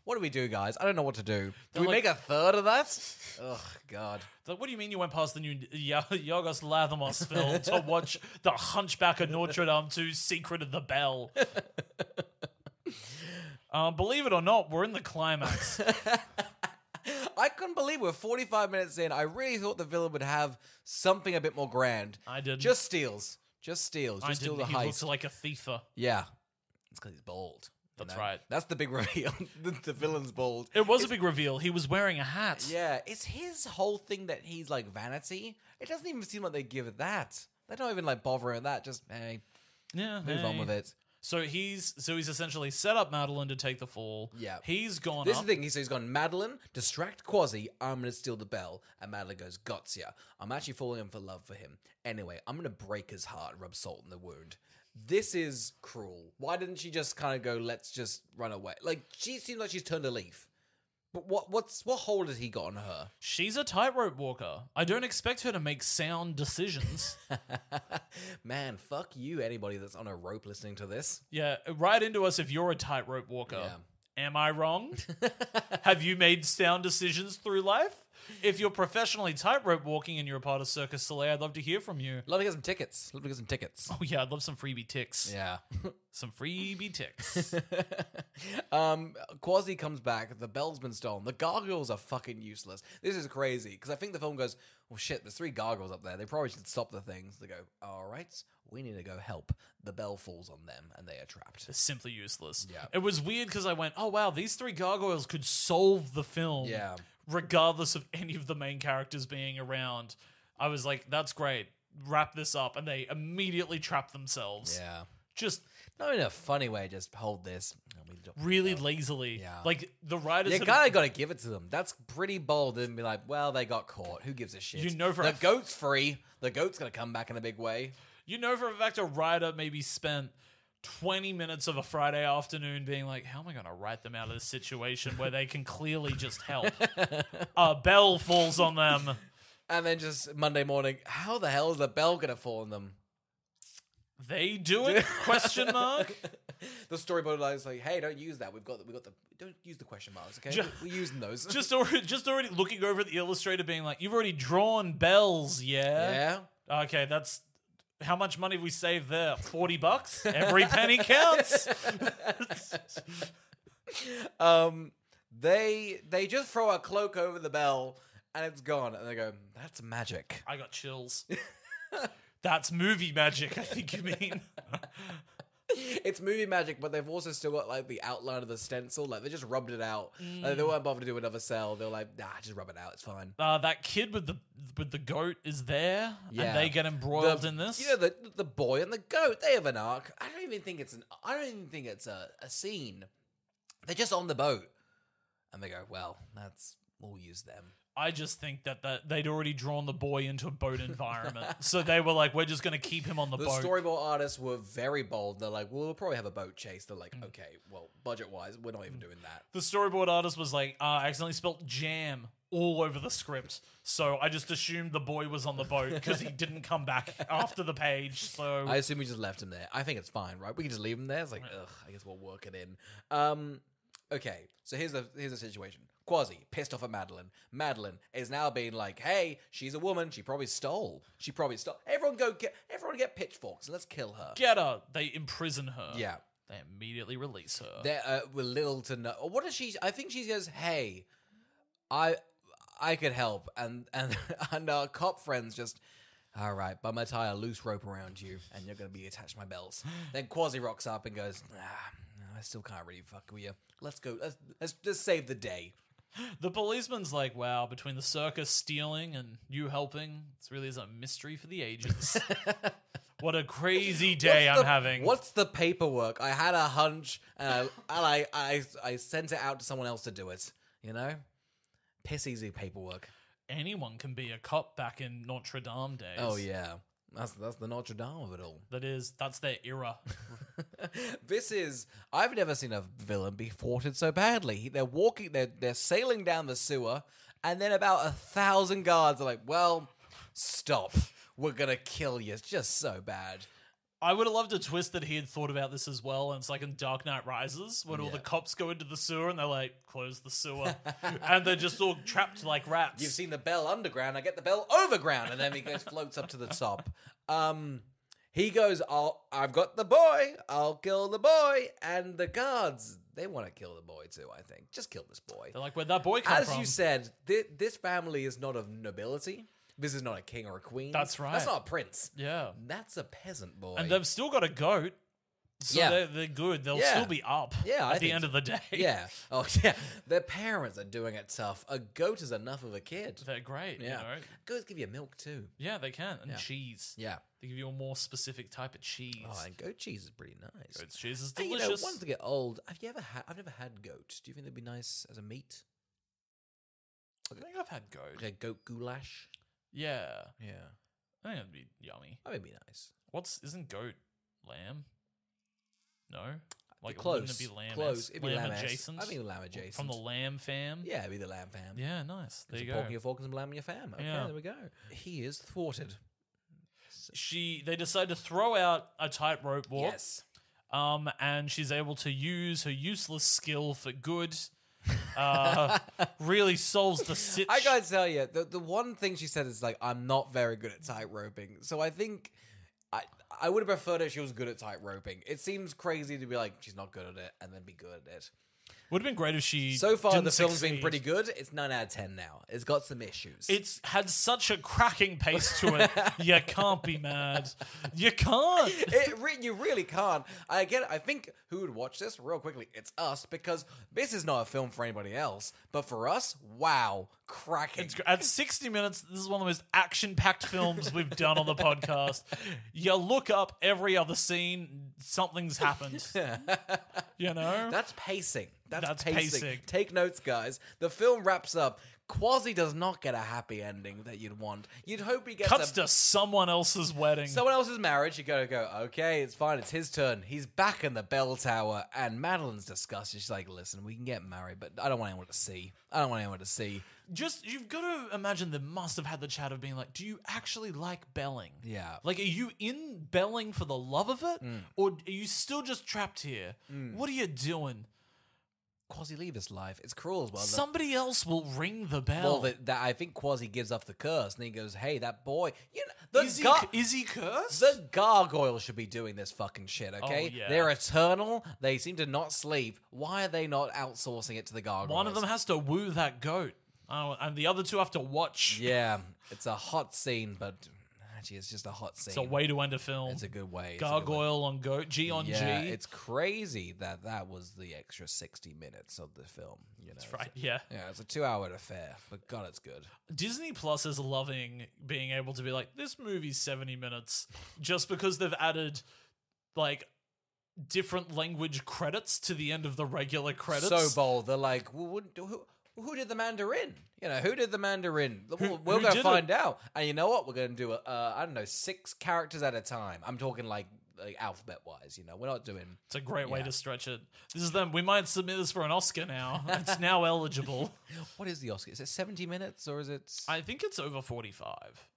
what do we do, guys? I don't know what to do. Do we like- make a third of that? Oh, God. Like, what do you mean you went past the new Yorgos Lanthimos film to watch The Hunchback of Notre Dame 2 Secret of the Bell? Believe it or not, we're in the climax. I couldn't believe we're 45 minutes in. I really thought the villain would have something a bit more grand. I didn't. Just steals. Just steal the He heist. looks like a thiefer. Yeah. It's because he's bald. That's right. That's the big reveal. the villain's bald. It was a big reveal. He was wearing a hat. Yeah. It's his whole thing that he's like vanity. It doesn't even seem like they give it that. They don't even like bother with that. Just, hey, Yeah. move on with it. So he's essentially set up Madeline to take the fall. Yeah. He's gone This up. is the thing. He's gone, Madeline, distract Quasi. I'm going to steal the bell. And Madeline goes, gotcha. I'm actually falling in for love for him. Anyway, I'm going to break his heart and rub salt in the wound. This is cruel. Why didn't she just kind of go, let's just run away? Like, she seems like she's turned a leaf. But what hold has he got on her? She's a tightrope walker. I don't expect her to make sound decisions. Man, fuck you, anybody that's on a rope listening to this. Yeah, write into us if you're a tightrope walker. Yeah. Am I wrong? Have you made sound decisions through life? If you're professionally tightrope walking and you're a part of Circus Soleil, I'd love to hear from you. Love to get some tickets. Oh yeah, I'd love some freebie ticks. Yeah. Some freebie ticks. Quasi comes back. The bell's been stolen. The gargoyles are fucking useless. This is crazy because I think the film goes, well, shit, there's 3 gargoyles up there. They probably should stop the things. They go, all right, we need to go help. The bell falls on them and they are trapped. It's simply useless. Yeah. It was weird because I went, oh wow, these 3 gargoyles could solve the film. Yeah. Regardless of any of the main characters being around. I was like, that's great. Wrap this up. And they immediately trap themselves. Yeah. Just Not in a funny way, just hold this. really lazily. Yeah. Like the writers You have- kind of got to give it to them. That's pretty bold and be like, well, they got caught. Who gives a shit? You know for the a- goat's free. The goat's going to come back in a big way. You know for a fact a writer maybe spent 20 minutes of a Friday afternoon being like, how am I going to write them out of this situation where they can clearly just help? A bell falls on them. And then just Monday morning, how the hell is the bell going to fall on them? They do it? Question mark. The storyboard line is like, hey, don't use that. We've got the don't use the question marks, okay? We're using those. Just already looking over at the illustrator being like, you've already drawn bells, yeah? Yeah. Okay, that's how much money we saved there? $40? Every penny counts. They just throw a cloak over the bell and it's gone. And they go, that's magic. I got chills. That's movie magic, I think you mean. It's movie magic, but they've also still got like the outline of the stencil. Like they just rubbed it out. Like, they weren't bothered to do another cell. They're like, nah, just rub it out. It's fine. That kid with the goat is there, Yeah. and they get embroiled in this. You know, the boy and the goat. They have an arc. I don't even think it's a scene. They're just on the boat, and they go, well, we'll use them. I just think that they'd already drawn the boy into a boat environment, so they were like, we're just going to keep him on the The boat. storyboard artists were very bold. They're like, well, we'll probably have a boat chase. They're like, okay, well, budget-wise, we're not even doing that. The storyboard artist was like, I accidentally spelt jam all over the script, so I just assumed the boy was on the boat because he didn't come back after the page. So I assume we just left him there. I think it's fine, right? We can just leave him there. It's like, ugh, I guess we'll work it in. Okay, so here's the situation. Quasi, pissed off at Madeline. Madeline is now being like, hey, she's a woman. She probably stole. Everyone get pitchforks and let's kill her. get her. They imprison her. Yeah. They immediately release her. They're with little to no. What does she? I think she goes, hey, I could help. And our cop friends just, all right, but I'm going to tie a loose rope around you and you're going to be attached to my bells. Then Quasi rocks up and goes, I still can't really fuck with you. Let's go. Let's just save the day. The policeman's like, wow, between the circus stealing and you helping, this really is a mystery for the ages. What a crazy day I'm having. What's the paperwork? I had a hunch and I sent it out to someone else to do it. You know? Piss easy paperwork. Anyone can be a cop back in Notre Dame days. Oh, yeah. That's the Notre Dame of it all. That's their era. I've never seen a villain be thwarted so badly. They're sailing down the sewer, and then about 1,000 guards are like, well, stop. We're gonna kill you. It's just so bad. I would have loved a twist that he had thought about this as well, and it's like in Dark Knight Rises, when all the cops go into the sewer and they're like, close the sewer. And they're just all trapped like rats. You've seen the bell underground, I get the bell overground, and then he floats up to the top. He goes, I've got the boy, I'll kill the boy, and the guards, they want to kill the boy too, I think. Just kill this boy. They're like, where'd that boy come from? As you said, this family is not of nobility. This is not a king or a queen. That's right. That's not a prince. Yeah. That's a peasant boy. And they've still got a goat. So they're good. They'll still be up at the end of the day. Yeah. Oh, yeah. Their parents are doing it tough. A goat is enough of a kid. They're great, Yeah. you know? Goats give you milk too. Yeah, they can. And cheese. Yeah. They give you a more specific type of cheese. Oh, and goat cheese is pretty nice. Goat's cheese is And, delicious. once they get old, I've never had goat. Do you think they'd be nice as a meat? I think I've had goat. Like a goat goulash? Yeah. Yeah. I think it'd be yummy. That would be nice. Isn't goat lamb? No? Like, Close. wouldn't it be lamb? Close. It'd be lamb lamb-esque. adjacent? I think lamb adjacent. From the lamb fam? Yeah, it'd be the lamb fam. Yeah, nice. There you Some go. pork in your fork and some lamb in your fam. Okay, Yeah. there we go. He is thwarted. They decide to throw out a tightrope walk. Yes. And she's able to use her useless skill for good. Really solves the sitch. I gotta tell you, the one thing she said is like, I'm not very good at tight roping. So I think I would have preferred if she was good at tight roping. It seems crazy to be like, she's not good at it and then be good at it. Would have been great if she So far, didn't the film's succeed. been pretty good. It's 9 out of 10 now. It's got some issues. It's had such a cracking pace to it. You can't be mad. You can't. You really can't. I think who would watch this real quickly? It's us, because this is not a film for anybody else. But for us, wow, cracking. At 60 minutes, this is one of the most action-packed films we've done on the podcast. You look up every other scene, something's happened. You know? That's pacing. That's pacing. Take notes, guys. The film wraps up. Quasi does not get a happy ending that you'd want. You'd hope he gets Cuts to someone else's wedding. someone else's marriage. You gotta go, okay, it's fine, it's his turn. He's back in the bell tower, and Madeline's disgusted. She's like, listen, we can get married, but I don't want anyone to see. Just, you've got to imagine they must have had the chat of being like, do you actually like belling? Yeah. Like, are you in belling for the love of it? Or are you still just trapped here? What are you doing? Quasi leave his life. It's cruel as well. Somebody else will ring the bell. Well, I think Quasi gives up the curse, and he goes, hey, that boy, is he cursed? The gargoyle should be doing this fucking shit, okay? Oh, yeah. They're eternal. They seem to not sleep. Why are they not outsourcing it to the gargoyles? One of them has to woo that goat. And the other two have to watch. Yeah, it's a hot scene, but actually, it's just a hot scene. It's a way to end a film. It's a good way. Gargoyle on goat, G on G. It's crazy that was the extra 60 minutes of the film. That's right, yeah. Yeah, it's a 2-hour affair, but God, it's good. Disney Plus is loving being able to be like, this movie's 70 minutes, just because they've added, like, different language credits to the end of the regular credits. So bold. They're like, well, who did the Mandarin? Who did the Mandarin? We'll go find out. And you know what? We're going to do, 6 characters at a time. I'm talking like alphabet-wise, We're not doing... It's a great way to stretch it. This is them. We might submit this for an Oscar now. It's now eligible. What is the Oscar? Is it 70 minutes or is it... I think it's over 45.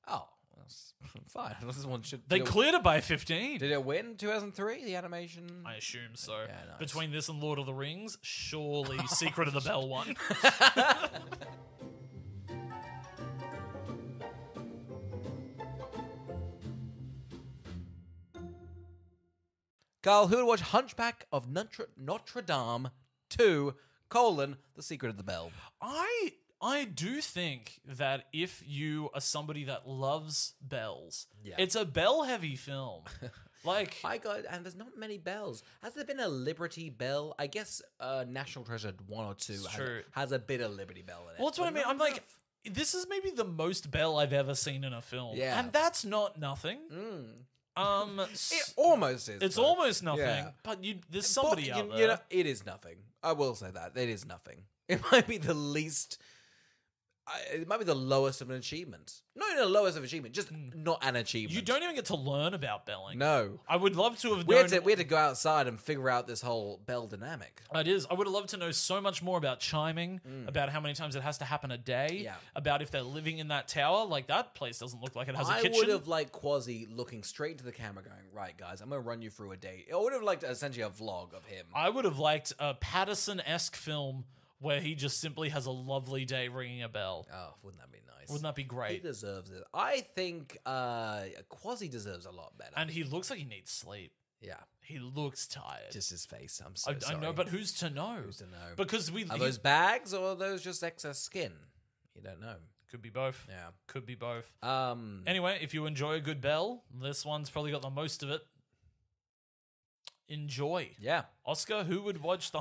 Oh, that's fine. This one should... They cleared it by 15. Did it win 2003, the animation? I assume so. Yeah, nice. Between this and Lord of the Rings, surely Secret of the Bell won. Carl, who would watch Hunchback of Notre Dame 2, The Secret of the Bell? I do think that if you are somebody that loves bells, it's a bell-heavy film. Like, and there's not many bells. Has there been a Liberty Bell? I guess National Treasure 1 or 2 has a bit of Liberty Bell in it. Well, that's what I mean. I'm like, this is maybe the most bell I've ever seen in a film. Yeah. And that's not nothing. It almost is. It's though. almost nothing. Yeah. But there's somebody out there. It is nothing. I will say that. It is nothing. It might be the least... It might be the lowest of an achievement. Not even the lowest of an achievement, just not an achievement. You don't even get to learn about belling. No. I would love to have We known... had to go outside and figure out this whole bell dynamic. It is. I would have loved to know so much more about chiming, about how many times it has to happen a day, about if they're living in that tower. Like, that place doesn't look like it has a kitchen. I would have liked Quasi looking straight into the camera going, right, guys, I'm going to run you through a day. I would have liked essentially a vlog of him. I would have liked a Patterson-esque film where he just simply has a lovely day ringing a bell. Oh, wouldn't that be nice? Wouldn't that be He great? deserves it. I think Quasi deserves a lot better. And he looks like he needs sleep. Yeah. He looks tired. Just his face. I'm so I sorry. know, but who's to know? Who's to know? Because Are those bags or are those just excess skin? You don't know. Could be both. Yeah. Could be both. Um. Anyway, if you enjoy a good bell, this one's probably got the most of it. Enjoy. Yeah. Oscar, who would watch the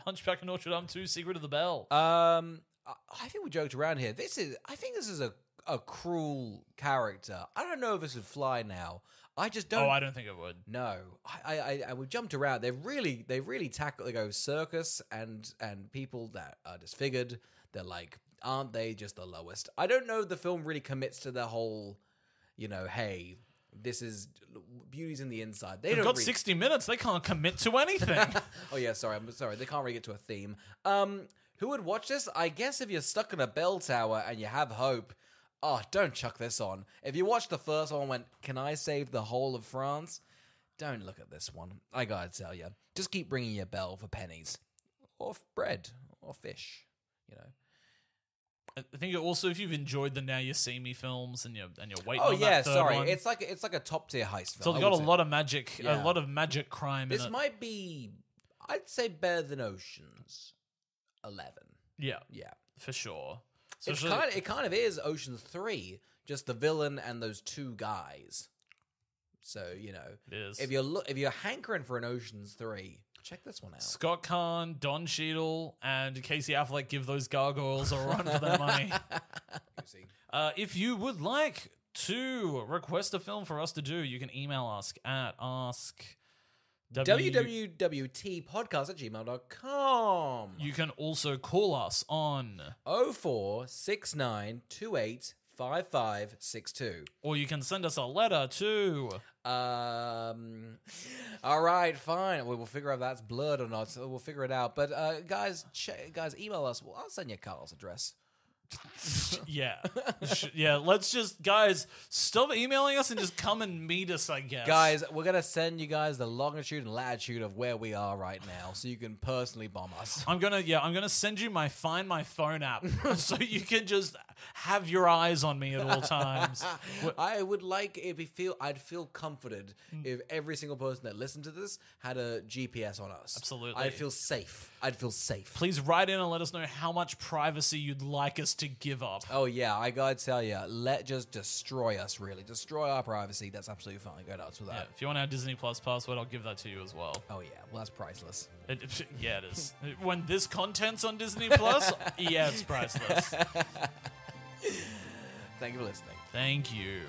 Hunchback of Notre Dame 2, Secret of the Bell? I think we joked around here. I think this is a cruel character. I don't know if this would fly now. I just don't. Oh, I don't think it would. No, I we jumped around. They really tackle. They go circus and people that are disfigured. They're like, aren't they just the lowest? I don't know if the film really commits to the whole, hey, this is beauty's in the inside. They've got 60 minutes. They can't commit to anything. Oh yeah, sorry. I'm sorry. They can't really get to a theme. Who would watch this? I guess if you're stuck in a bell tower and you have hope. Oh, don't chuck this on. If you watched the first one and went, can I save the whole of France? Don't look at this one. I gotta tell you. Just keep bringing your bell for pennies. Or bread. Or fish. I think also if you've enjoyed the Now You See Me films and you're waiting Oh on yeah, that third sorry. one. It's like a top tier heist So film. it's got a lot of magic, Yeah. a lot of magic crime in This it. might be, I'd say, better than Oceans. 11. Yeah, Yeah. for sure. It kind of is Ocean's 3, just the villain and those two guys. So, you know, it is. if you're hankering for an Ocean's 3, check this one out. Scott Kahn, Don Cheadle, and Casey Affleck give those gargoyles a run for their money. If you would like to request a film for us to do, you can email us at www.tpodcast@gmail.com. You can also call us on 0469285562. or you can send us a letter to All right, fine. We'll figure out if that's blurred or not. So we'll figure it out. But guys, email us. Well, I'll send you Carl's address. yeah. Let's just, guys, stop emailing us and just come and meet us, I guess. Guys, we're going to send you guys the longitude and latitude of where we are right now so you can personally bomb us. I'm gonna send you my Find My Phone app so you can just have your eyes on me at all times. I would like I'd feel comforted if every single person that listened to this had a GPS on us. Absolutely. I'd feel safe. Please write in and let us know how much privacy you'd like us to give up. Oh yeah, I gotta tell you, just destroy us, really. Destroy our privacy. That's absolutely fine. Go nuts with that. Yeah, if you want our Disney Plus password, I'll give that to you as well. Oh yeah, well that's priceless. It is. When this content's on Disney Plus, yeah, it's priceless. Thank you for listening. Thank you.